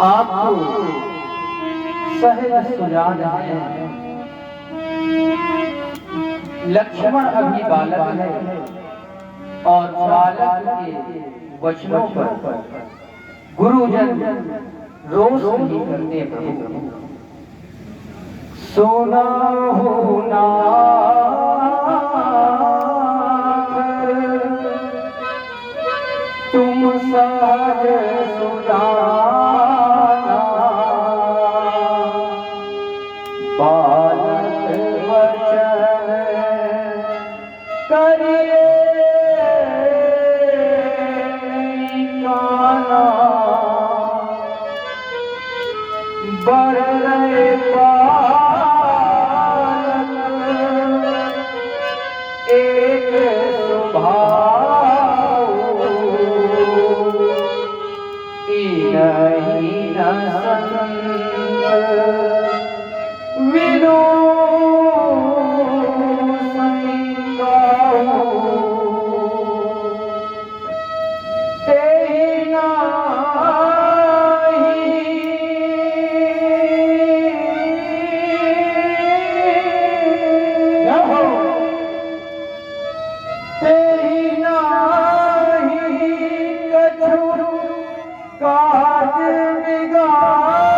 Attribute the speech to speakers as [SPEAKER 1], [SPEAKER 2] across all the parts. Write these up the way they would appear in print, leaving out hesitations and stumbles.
[SPEAKER 1] आपको सहज सुजान है। लक्ष्मण अभी बालक है और बालक के वचनों पर गुरुजन रोष नहीं करते प्रभु। सोना हो तुम सहज सुजाना, बालक वचन करिए काना, बर रहे बालक एक स्वभाव, इनहीन संत विदो संगाओ, तेहि नाही कछु काज बिगाड़ा।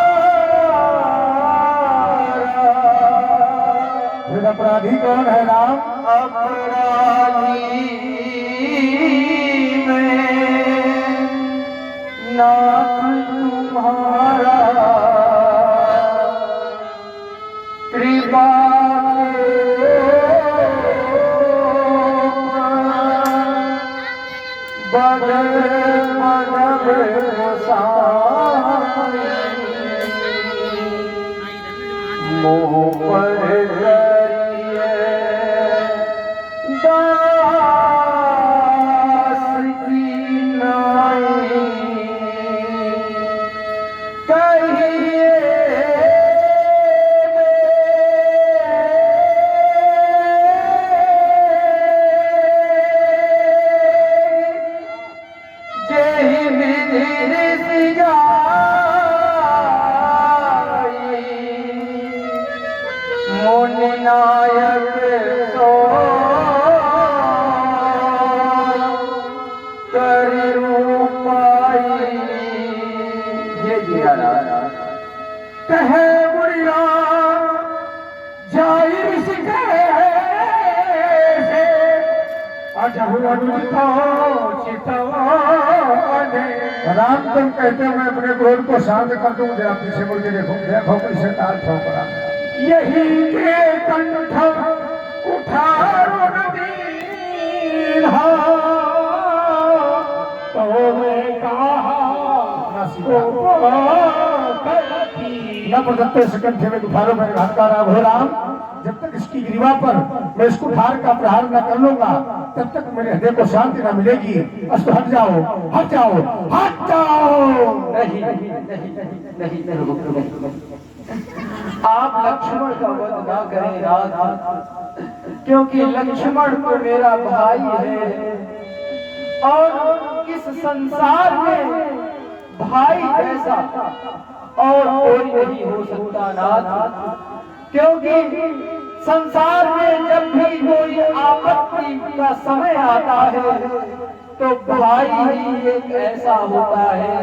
[SPEAKER 2] फिर अपराधी कौन है राम?
[SPEAKER 1] अपराधी में नाथ तुम्हारा, कृपा बदल मदद मोह पर करिए दास की नाई, कहिए जेहि विधि ऋषि गाई, मुनि नायक सो करि रूपाई। ये जिया कहे बुढ़िया जाई ऋषि कहे
[SPEAKER 2] राम तुम कहते हो मैं अपने क्रोध को शांत कर दूं, जरा पीछे मुड़ के देखो, देखो कैसे ताल ठोक रहा।
[SPEAKER 1] यही के कंठ उठारो दीन्हा, तो मैं कहा
[SPEAKER 2] न प्रदत्ते से कंठे में उठारो मेरे घात का राग हो राम। जब तक इसकी ग्रीवा पर मैं इस कुठार का प्रहार न कर लूंगा तब तक मेरे हृदय को शांति न मिलेगी। अस्तु हट जाओ, हट जाओ, हट जाओ।
[SPEAKER 1] नहीं नहीं नहीं नहीं नहीं, आप लक्ष्मण का वध ना करें राज, क्योंकि लक्ष्मण तो मेरा भाई है और इस संसार में भाई जैसा और कोई नहीं हो सकता नाथ। क्योंकि संसार में जब भी कोई आपत्ति का समय आता है तो भाई ही एक ऐसा होता है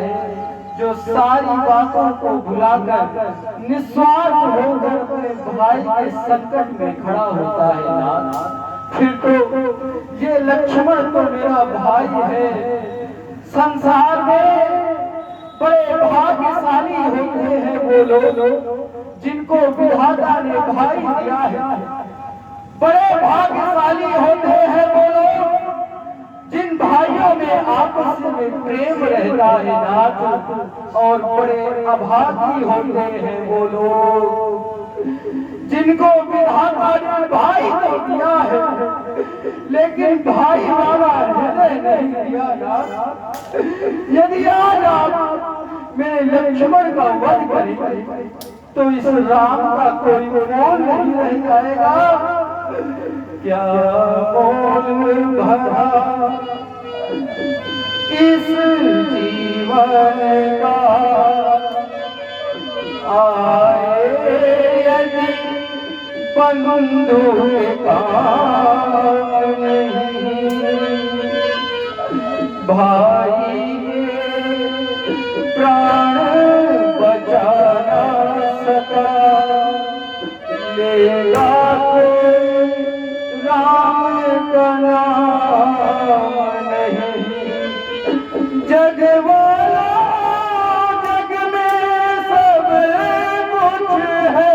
[SPEAKER 1] जो सारी बातों को भुलाकर निस्वार्थ होकर अपने भाई के संकट में खड़ा होता है नाथ। फिर तो ये लक्ष्मण तो मेरा भाई है। संसार में बड़े भाग्यशाली होते हैं वो लोग जिनको विधाता ने भाई दिया है। बड़े भाग्यशाली होते हैं वो लोग जिन भाइयों में आपस में प्रेम रहता है नाथ। और बड़े अभागी होते हैं वो लोग जिनको विधाता ने भाई तो दिया है लेकिन भाई वाला हृदय नहीं दिया नाथ। यदि आज आप मेरे लक्ष्मण का वध करें तो इस राम का कोई मोल नहीं रह जाएगा। क्या मोल भरा इस जीवन का आए यदि बंधु के काम नहीं, भाई प्राण बचा न सका, लेगा कोई राम का नाम नहीं। जग वाला जग में सब कुछ है,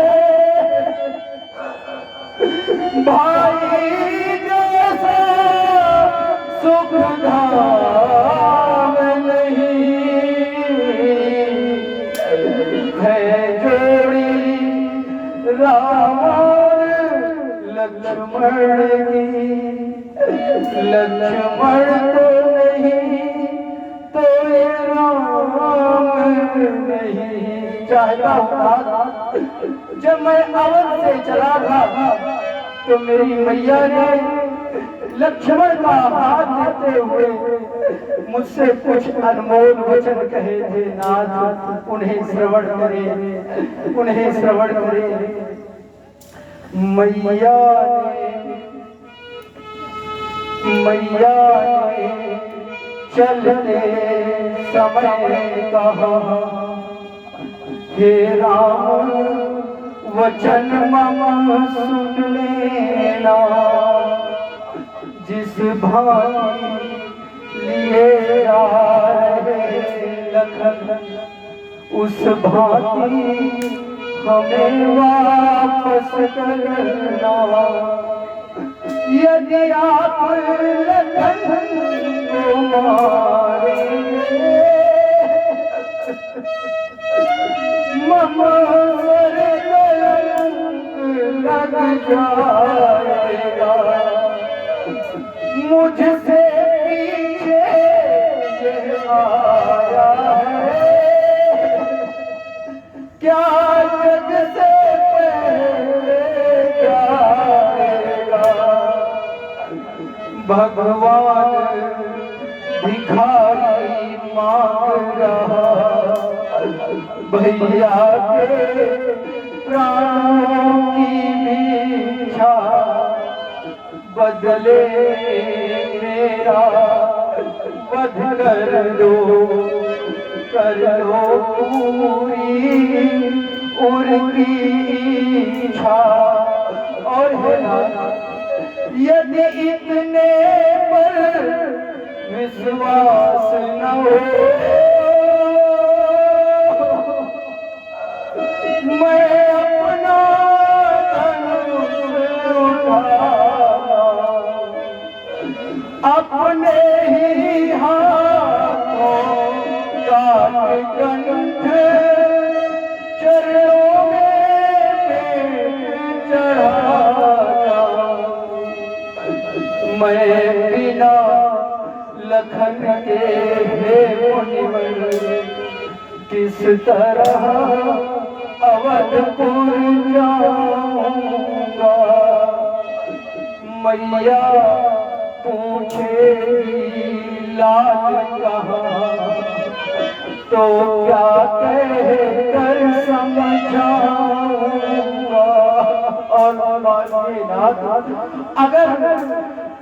[SPEAKER 1] भाई जैसा सुख धाम नहीं। है जोड़ी राम और लक्ष्मण की, लक्ष्मण तो नहीं तो ये राम नहीं। चाहता हूँ जब मैं अवध से चला था तो मेरी मैया ने लक्ष्मण का हाथ देते हुए मुझसे कुछ अनमोल वचन कहे थे। नाथ उन्हें श्रवण करे, उन्हें श्रवण करे। मैया ने चलते समय कहा, हे राम वचन मम सुन लेना, जिस भांति लिए आ रहे लखन, उस भांति हमें वापस करना। यदि आप लखन को मारेंगे, ममर लग जाएगा। मुझसे पीछे ये आया है, क्या जग से पहले जाएगा। भगवान भिखारी मांग रहा, भैया के प्राणों की भिक्षा, बदले मेरा वध कर दो पूरी उनकी इच्छा। और यदि इतने पर विश्वास न हो, मैं अपना अपने ही हाथों काट कंठ चरणों में पेट चढ़ाया। मैं बिना लखन के हे मुनिवर किस तरह अवधपुर जाऊंगा। मैया पूछेगी लाल कहाँ, तो क्या कहकर समझाऊंगा। और अगर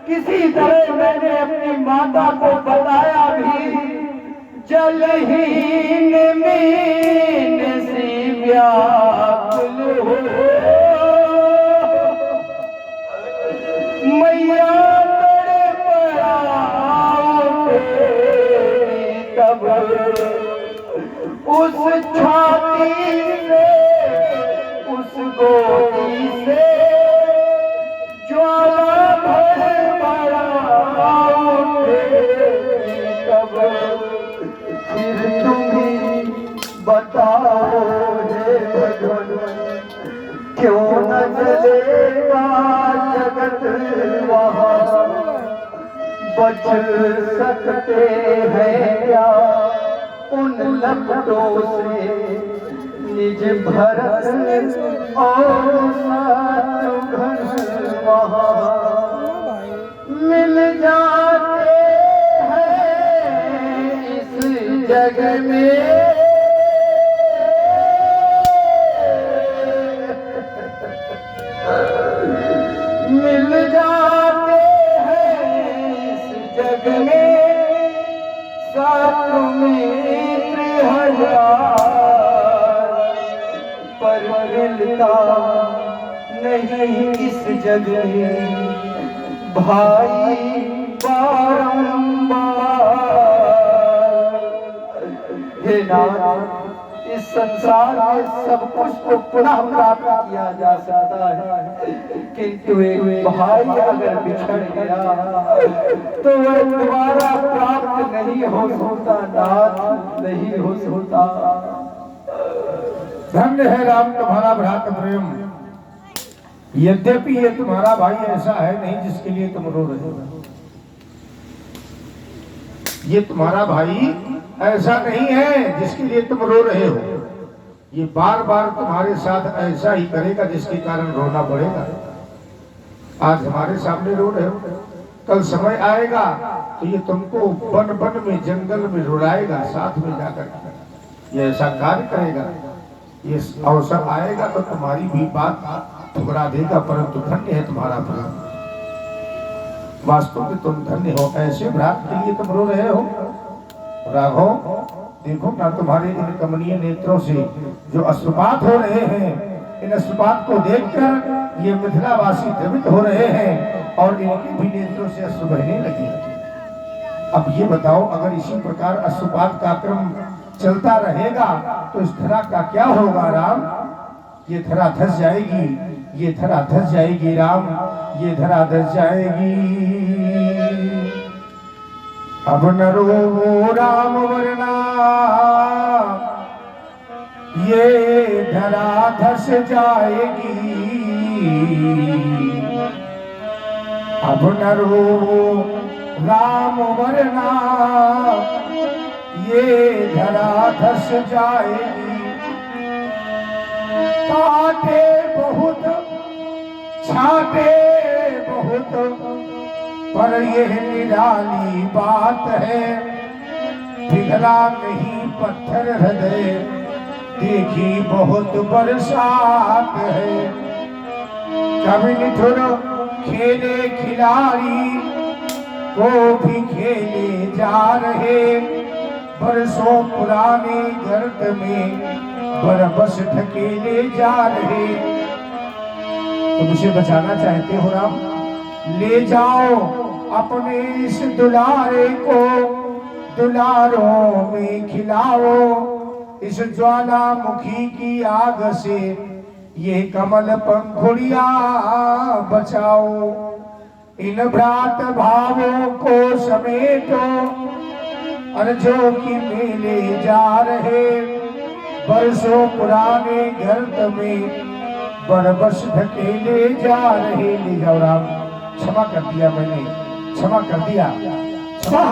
[SPEAKER 1] किसी तरह मैंने अपनी माता को बताया भी, जलहीन मीन सी व्याकुल हो, मैया तब उस छाती से, उस गोदी से ज्वाला भर बड़ा उठेगी। तब फिर तुम ही बताओ हे भगवान, क्यों न जलेगा जगत वहाँ। बच सकते हैं क्या उन लपटों से निज भरत और शत्रुघ्न वहाँ। मिल जाते हैं इस जग में प्यार पर मिलता नहीं इस जग में भाई बारंबार। हे नाथ, इस संसार में सब कुछ तो पुनः प्राप्त किया जा सकता है, किंतु एक भाई अगर बिछड़ गया तो वह दोबारा प्राप्त नहीं हो सकता नाथ, नहीं हो सकता।
[SPEAKER 2] धन्य है राम तुम्हारा भ्रात प्रेम। यद्यपि ये तुम्हारा भाई ऐसा है नहीं जिसके लिए तुम रो रहे हो। ये तुम्हारा भाई ऐसा नहीं है जिसके लिए तुम रो रहे हो। ये बार बार तुम्हारे साथ ऐसा ही करेगा जिसके कारण रोना पड़ेगा। आज हमारे सामने रो रहे हो, कल समय आएगा तो ये तुमको वन वन में जंगल में रुलाएगा, साथ में जाकर ये ऐसा कार्य करेगा। ये अवसर आएगा तो तुम्हारी भी बात ठुकरा देगा, परंतु धन्य है तुम्हारा प्रेम। वास्तव में तुम धन्य हो, ऐसे भ्रात के लिए तुम रो रहे हो। राघव देखो ना, तुम्हारे इन कमनीय नेत्रों से जो अश्रुपात हो रहे हैं, इन अश्रुपात को देखकर ये मिथिलावासी द्रवित हो रहे हैं और इनके भी नेत्रों से अश्रु बहने लगे। अब ये बताओ, अगर इसी प्रकार अश्रुपात का क्रम चलता रहेगा तो इस धरा का क्या होगा राम? ये धरा धस जाएगी, ये धरा धस जाएगी राम, ये धरा धस जाएगी। अब न रो राम वरना ये धरा धस जाएगी। अब न रो राम वरना ये धरा धस जाएगी। काटे बहुत छाटे बहुत पर यह निराली बात है। पिघला नहीं पत्थर हृदय, देखी बहुत बरसात है। कभी निठुर खेले खिलाड़ी को भी खेले जा रहे, बरसों पुराने गर्द में बरबस ढकेले जा रहे। तुम इसे बचाना चाहते हो राम? ले जाओ अपने इस दुलारे को, दुलारों में खिलाओ। इस ज्वालामुखी की आग से ये कमल पंखुड़िया बचाओ। इन भ्रात भावों को समेटो, अर्जो की मेले जा रहे, बरसों पुराने गर्त में बरबस ढकेले जा रहे। ले जाओ राम, क्षमा कर दिया मैंने, क्षमा कर दिया। क्षमा